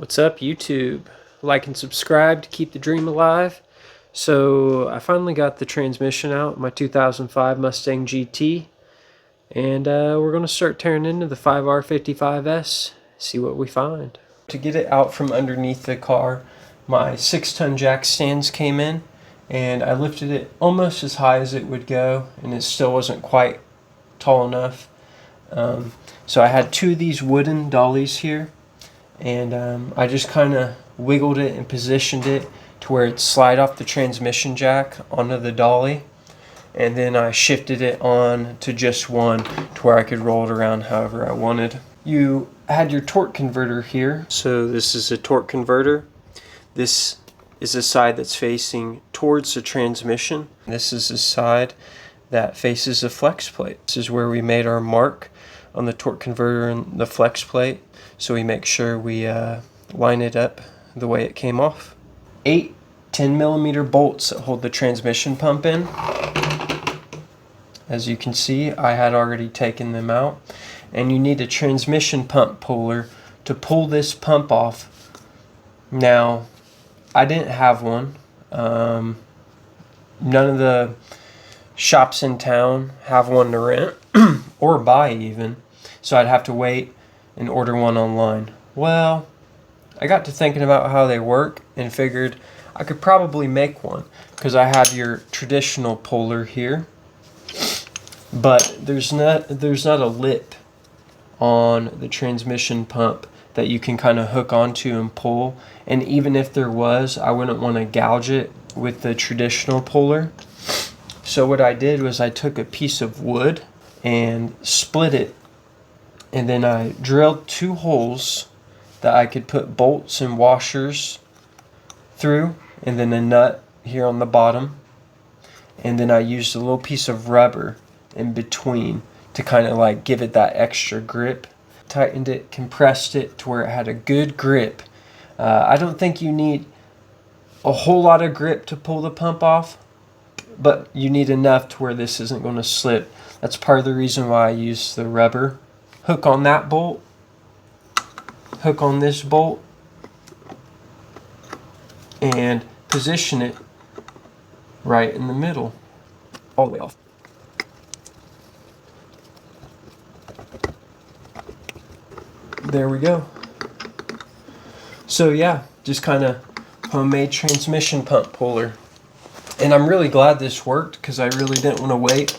What's up, YouTube? Like and subscribe to keep the dream alive. So I finally got the transmission out, my 2005 Mustang GT, and we're going to start tearing into the 5R55S, see what we find. To get it out from underneath the car, my 6-ton jack stands came in, and I lifted it almost as high as it would go, and it still wasn't quite tall enough. So I had two of these wooden dollies here, and I just kind of wiggled it and positioned it to where it slide off the transmission jack onto the dolly, and then I shifted it on to just one to where I could roll it around however I wanted. You had your torque converter here. So this is a torque converter. This is the side that's facing towards the transmission. This is the side that faces the flex plate. This is where we made our mark on the torque converter and the flex plate, so we make sure we line it up the way it came off. 8 10mm bolts that hold the transmission pump in. As you can see, I had already taken them out, and you need a transmission pump puller to pull this pump off. Now, I didn't have one. None of the shops in town have one to rent or buy even, so I'd have to wait and order one online. Well, I got to thinking about how they work and figured I could probably make one, because I had your traditional puller here, but there's not a lip on the transmission pump that you can kind of hook onto and pull, and even if there was, I wouldn't want to gouge it with the traditional puller. So what I did was I took a piece of wood and split it, and then I drilled 2 holes that I could put bolts and washers through, and then a nut here on the bottom, and then I used a little piece of rubber in between to kind of like give it that extra grip. Tightened it, compressed it to where it had a good grip. I don't think you need a whole lot of grip to pull the pump off, but you need enough to where this isn't going to slip. That's part of the reason why I use the rubber. Hook on that bolt, hook on this bolt, and position it right in the middle, all the way off. There we go. So yeah, just kind of homemade transmission pump puller. And I'm really glad this worked, because I really didn't want to wait.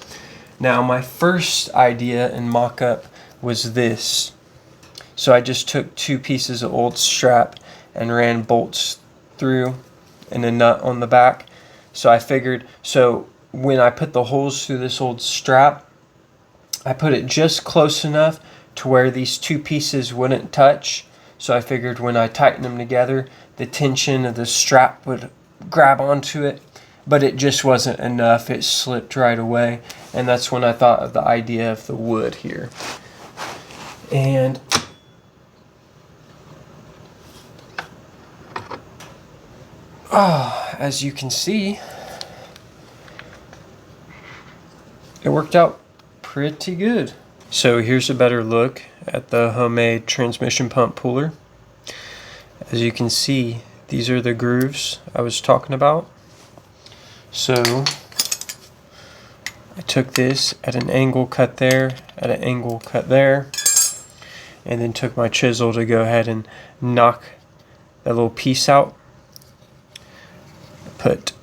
Now, my first idea and mock-up was this. So I just took 2 pieces of old strap and ran bolts through and a nut on the back. So I figured, so when I put the holes through this old strap, I put it just close enough to where these 2 pieces wouldn't touch. So I figured when I tighten them together, the tension of the strap would grab onto it. But it just wasn't enough. It slipped right away, and that's when I thought of the idea of the wood here. And as you can see, it worked out pretty good. So here's a better look at the homemade transmission pump puller. As you can see, these are the grooves I was talking about. So I took this at an angle cut there, at an angle cut there, and then took my chisel to go ahead and knock that little piece out. Put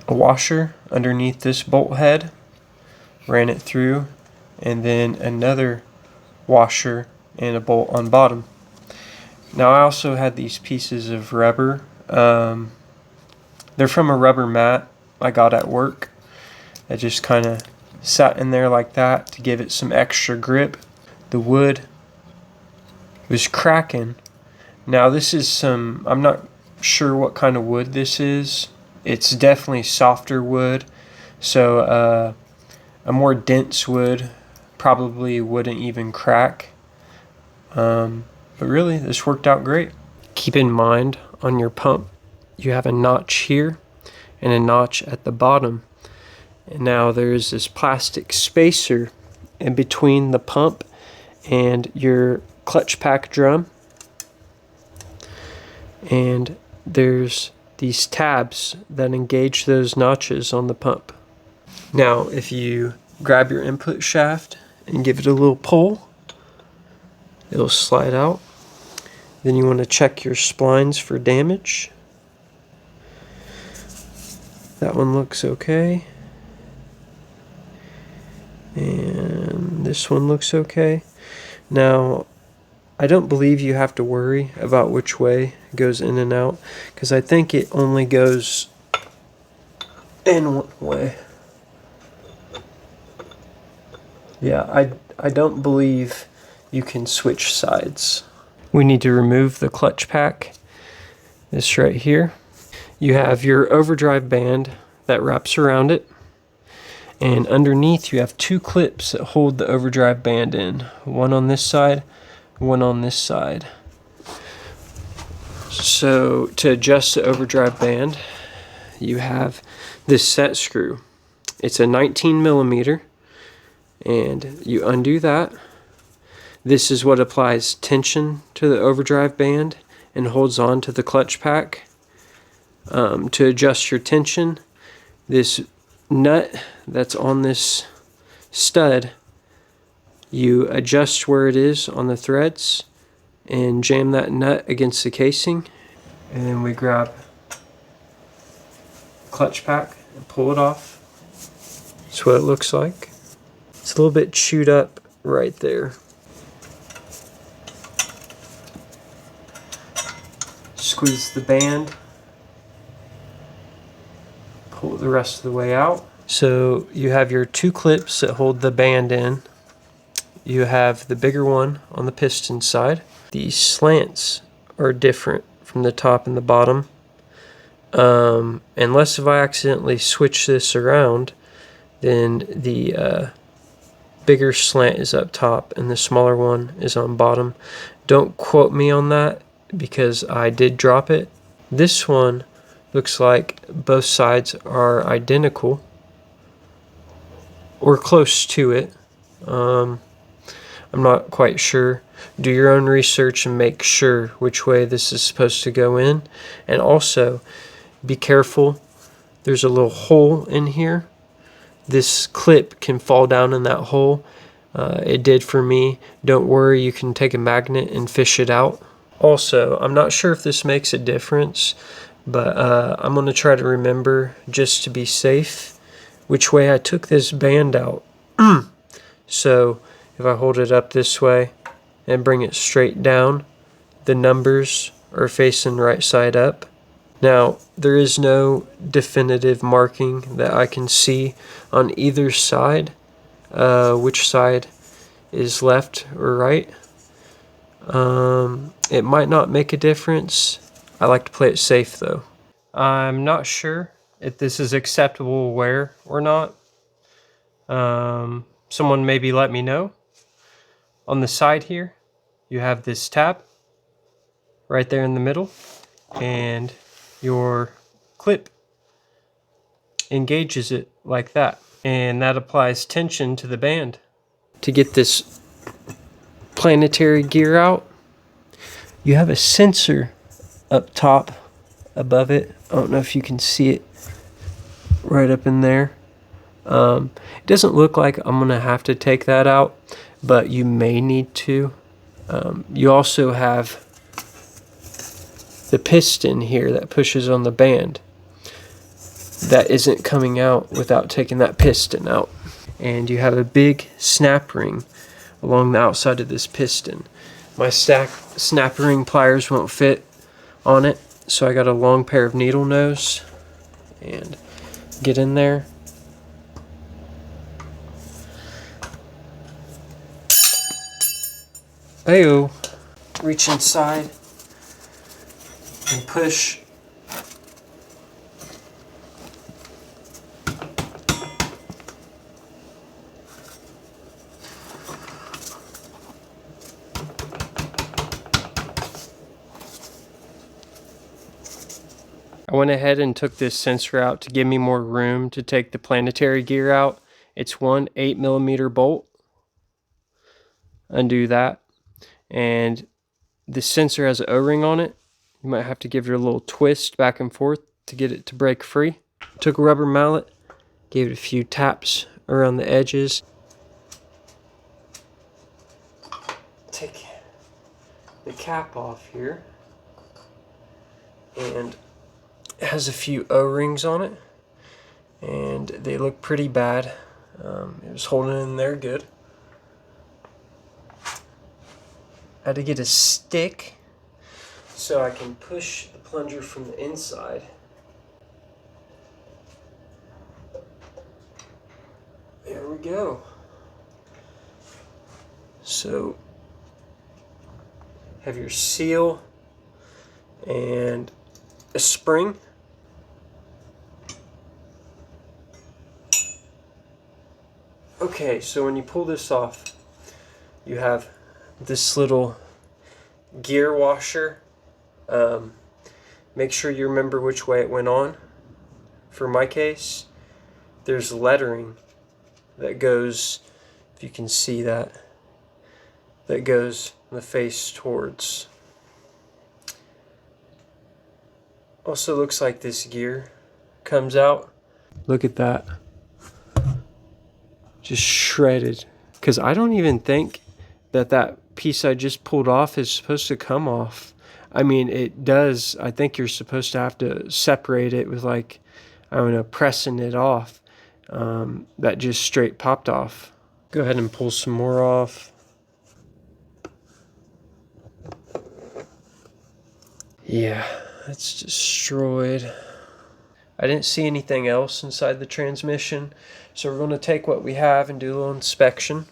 a washer underneath this bolt head, ran it through, and then another washer and a bolt on bottom. Now I also had these pieces of rubber. They're from a rubber mat I got at work. I just kind of sat in there like that to give it some extra grip. The wood was cracking. Now this is some, I'm not sure what kind of wood this is. It's definitely softer wood. So a more dense wood probably wouldn't even crack. But really, this worked out great. Keep in mind on your pump, you have a notch here and a notch at the bottom. And now there's this plastic spacer in between the pump and your clutch pack drum. and there's these tabs that engage those notches on the pump. Now, if you grab your input shaft and give it a little pull, it'll slide out. Then you want to check your splines for damage. That one looks okay. And this one looks okay. Now, I don't believe you have to worry about which way it goes in and out, because I think it only goes in one way. Yeah, I don't believe you can switch sides. We need to remove the clutch pack. This right here. You have your overdrive band that wraps around it. And underneath you have two clips that hold the overdrive band in. One on this side, one on this side. So to adjust the overdrive band, you have this set screw. It's a 19 millimeter, and you undo that. This is what applies tension to the overdrive band and holds on to the clutch pack. To adjust your tension, this nut that's on this stud, you adjust where it is on the threads and jam that nut against the casing, and then we grab the clutch pack and pull it off. That's what it looks like. It's a little bit chewed up right there. Squeeze the band, pull it the rest of the way out. So you have your two clips that hold the band in. You have the bigger one on the piston side. These slants are different from the top and the bottom. Unless if I accidentally switch this around, then the bigger slant is up top and the smaller one is on bottom. Don't quote me on that, because I did drop it. This one looks like both sides are identical or close to it. I'm not quite sure. Do your own research and make sure which way this is supposed to go in. And also, be careful. There's a little hole in here. This clip can fall down in that hole. It did for me. Don't worry, you can take a magnet and fish it out. Also, I'm not sure if this makes a difference, but I'm going to try to remember, just to be safe, which way I took this band out. So if I hold it up this way and bring it straight down, the numbers are facing right side up. Now, there is no definitive marking that I can see on either side, which side is left or right. It might not make a difference. I like to play it safe though. I'm not sure if this is acceptable wear or not. Someone maybe let me know. On the side here, you have this tab right there in the middle, and your clip engages it like that, and that applies tension to the band. To get this planetary gear out, you have a sensor up top above it. I don't know if you can see it right up in there. It doesn't look like I'm gonna have to take that out, but you may need to. You also have the piston here that pushes on the band. That isn't coming out without taking that piston out. And you have a big snap ring along the outside of this piston. My snap ring pliers won't fit on it, so I got a long pair of needle nose, and get in there. Ayo. Reach inside and push. I went ahead and took this sensor out to give me more room to take the planetary gear out. It's one 8mm bolt. Undo that. And the sensor has an O-ring on it. You might have to give it a little twist back and forth to get it to break free. Took a rubber mallet, gave it a few taps around the edges. Take the cap off here, and it has a few O-rings on it, and they look pretty bad. It was holding in there good. I had to get a stick so I can push the plunger from the inside. There we go. So have your seal and a spring. Okay, so when you pull this off, you have this little gear washer. Make sure you remember which way it went on. For my case, there's lettering that goes, if you can see that, that goes the face towards. Also looks like this gear comes out. Look at that. Just shredded. Because I don't even think that that piece I just pulled off is supposed to come off. I mean, it does. I think you're supposed to have to separate it with, like, I don't know, pressing it off. That just straight popped off. Go ahead and pull some more off. Yeah, it's destroyed. I didn't see anything else inside the transmission, so we're going to take what we have and do a little inspection.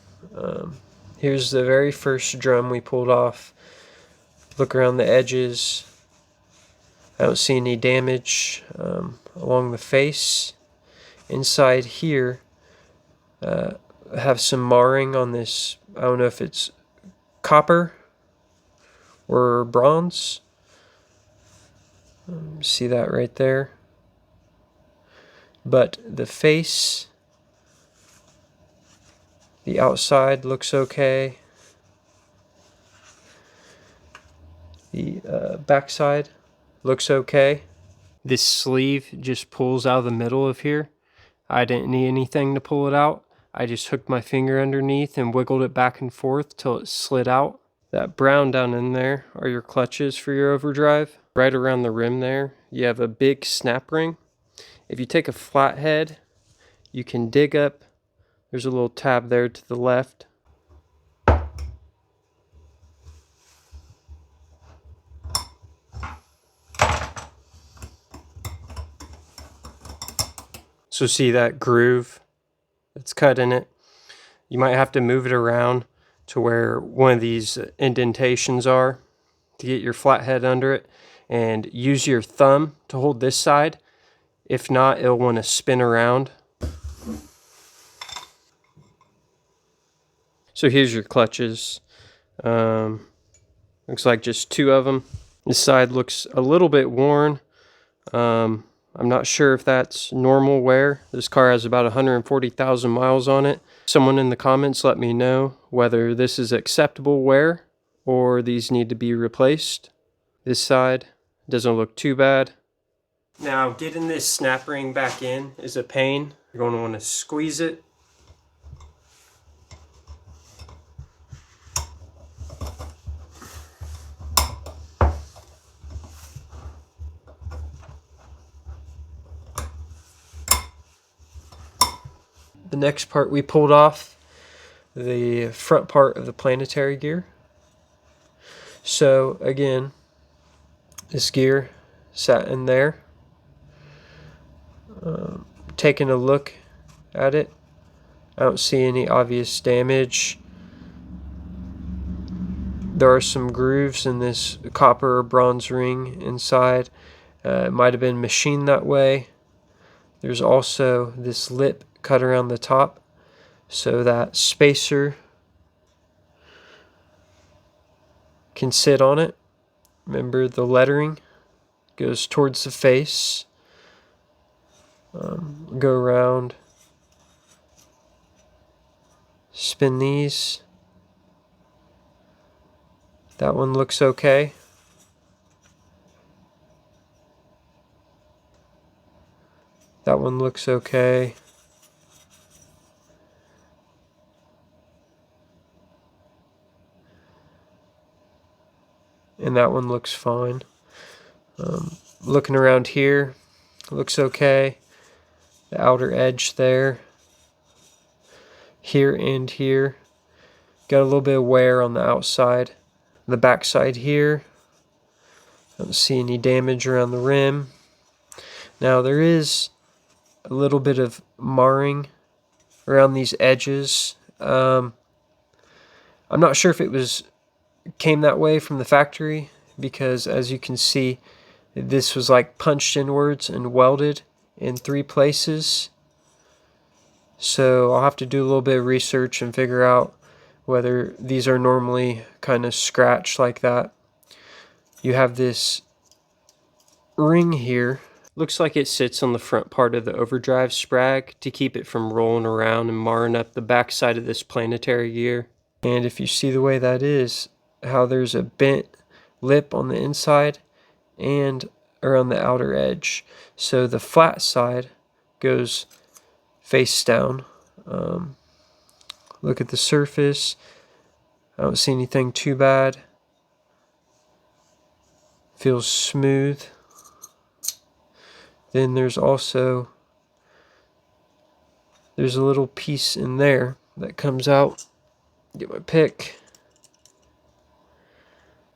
Here's the very first drum we pulled off. Look around the edges. I don't see any damage along the face. Inside here, I have some marring on this. I don't know if it's copper or bronze. See that right there? But the face, the outside looks okay. The backside looks okay. This sleeve just pulls out of the middle of here. I didn't need anything to pull it out. I just hooked my finger underneath and wiggled it back and forth till it slid out. That brown down in there are your clutches for your overdrive. Right around the rim there, you have a big snap ring. If you take a flathead, you can dig up. There's a little tab there to the left. So see that groove that's cut in it? You might have to move it around to where one of these indentations are to get your flathead under it, and use your thumb to hold this side. If not, it'll want to spin around. So here's your clutches. Looks like just two of them. This side looks a little bit worn. I'm not sure if that's normal wear. This car has about 140,000 miles on it. Someone in the comments let me know whether this is acceptable wear or these need to be replaced. This side doesn't look too bad. Now, getting this snap ring back in is a pain. You're going to want to squeeze it. The next part we pulled off, the front part of the Planetary gear. So again, this gear sat in there. Taking a look at it, I don't see any obvious damage. There are some grooves in this copper or bronze ring inside. It might have been machined that way. There's also this lip cut around the top, so that spacer can sit on it. Remember, the lettering goes towards the face. Go around, spin these. That one looks okay. That one looks okay. And that one looks fine. Looking around here, looks okay. The outer edge there, here and here. Got a little bit of wear on the outside. The back side here, don't see any damage around the rim. Now there is a little bit of marring around these edges. I'm not sure if it came that way from the factory, because as you can see, this was like punched inwards and welded in 3 places. So I'll have to do a little bit of research and figure out whether these are normally kind of scratched like that. You have this ring here. Looks like it sits on the front part of the Overdrive Sprag to keep it from rolling around and marring up the back side of this Planetary gear. And if you see the way that is, how there's a bent lip on the inside and around the outer edge. So the flat side goes face down. Look at the surface. I don't see anything too bad. Feels smooth. Then there's also, there's a little piece in there that comes out. Get my pick.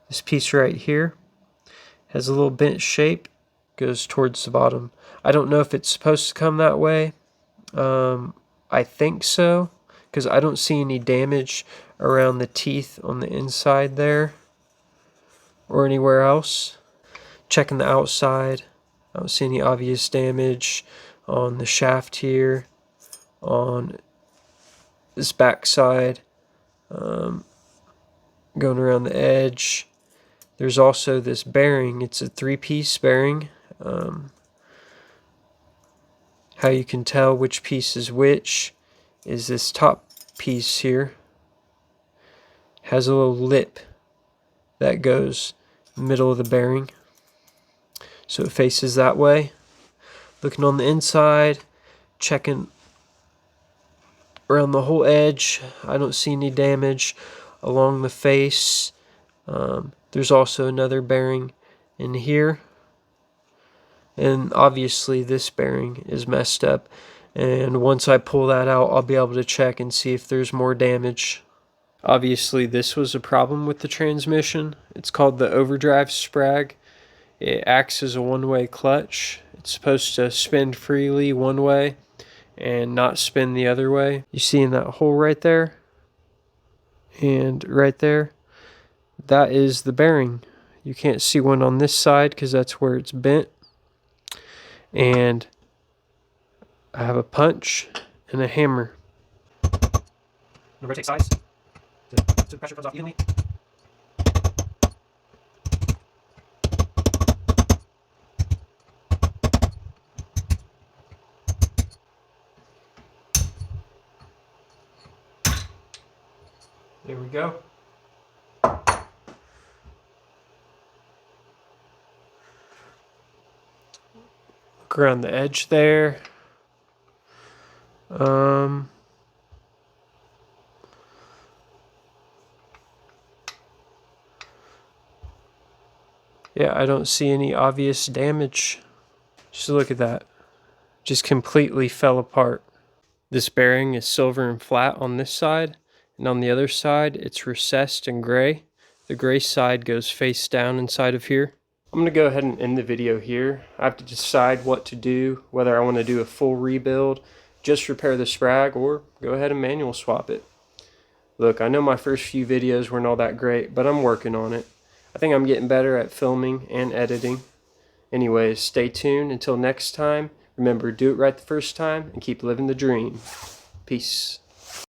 This piece right here has a little bent shape, goes towards the bottom. I don't know if it's supposed to come that way. I think so, because I don't see any damage around the teeth on the inside there or anywhere else. Checking the outside, I don't see any obvious damage on the shaft here, on this back side, going around the edge. There's also this bearing. It's a 3-piece bearing. How you can tell which piece is which is this top piece here. Has a little lip that goes middle of the bearing, so it faces that way. Looking on the inside, checking around the whole edge, I don't see any damage along the face. There's also another bearing in here, and obviously this bearing is messed up, and once I pull that out, I'll be able to check and see if there's more damage. Obviously this was a problem with the transmission. It's called the Overdrive Sprag. It acts as a one-way clutch. It's supposed to spin freely one way and not spin the other way. You see in that hole right there and right there, that is the bearing. You can't see one on this side because that's where it's bent. And I have a punch and a hammer. Rotate sides so the pressure comes off evenly. There we go. Look around the edge there. Yeah, I don't see any obvious damage. Just look at that. Just completely fell apart. This bearing is silver and flat on this side, and on the other side it's recessed and gray. The gray side goes face down inside of here. I'm going to go ahead and end the video here. I have to decide what to do, whether I want to do a full rebuild, just repair the Sprag, or go ahead and manual swap it. Look, I know my first few videos weren't all that great, but I'm working on it. I think I'm getting better at filming and editing. Anyways, stay tuned. Until next time, remember, do it right the first time and keep living the dream. Peace.